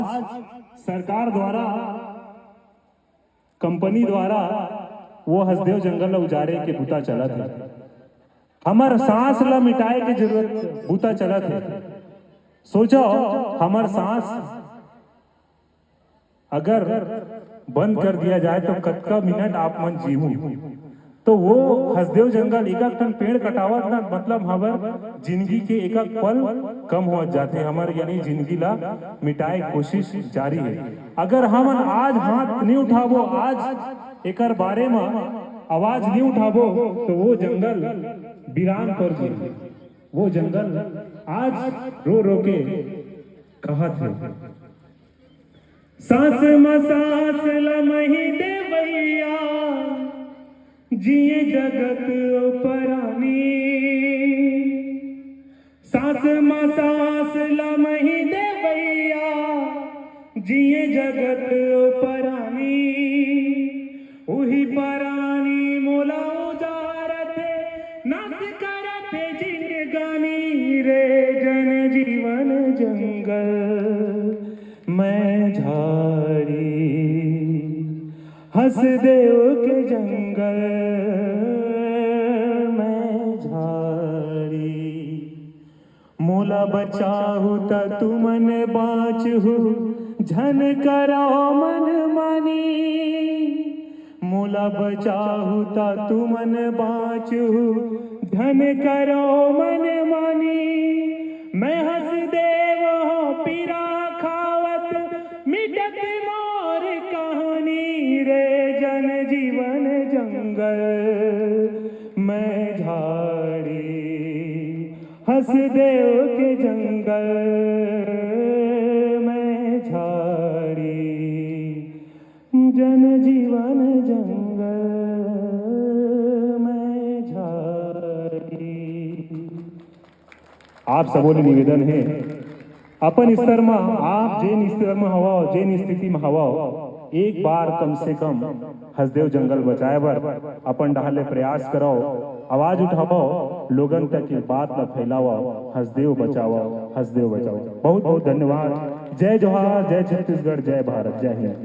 सरकार द्वारा कंपनी द्वारा वो हसदेव जंगल उजारे के बूता चलत है। हमर सांस ला मिटाए के जरूरत बूता चलत है। सोचो हमर सांस अगर बंद कर दिया जाए तो कतका मिनट आप मन जीवू। तो वो हसदेव जंगल एक टन पेड़ कटावत ना मतलब हमार जिंदगी के एक पल कम हो जाते। हमार यानी जिंदगी ला मिटाए कोशिश जारी है। अगर हम आज हाथ नहीं उठाबो, आज एक बारे में आवाज नहीं उठाबो तो वो जंगल वीरान पर जाए। वो जंगल आज रो रो के कहत है, सांस में सांस लमही देवैया जिए जगत परानी। सांस में सांस लमही देवैया जिए जगत परानी। उही परानी मोला उजारते नाश करते जिंदगानी रे। जन जीवन जंगल मैं झाड़ी हसदेव के जंगल मैं झाड़ी। मोला बचाहू त तुमन बाँचहू झन करो मन मानी। मोला बचाहू त तुमन बाँचहू धन करो मन मानी। मैं हसदेव हो पीरा खावत मिटत मोर कहानी रे। जन जीवन जंगल मैं झाड़ी हसदेव के जंगल मैं झाड़ी। जन जीवन जंगल मैं झाड़ी। आप सबों ने निवेदन है अपन स्तर में आप जेन स्तर में हवा जेन स्थिति में हवा एक बार कम से कम हसदेव जंगल बचाए बर अपन डाले प्रयास करो, आवाज उठाओ, लोगन तक की बात न फैलाओ। हसदेव बचाओ, हसदेव बचाओ। बहुत बहुत धन्यवाद। जय जोहार, जय छत्तीसगढ़, जय भारत, जय हिंद।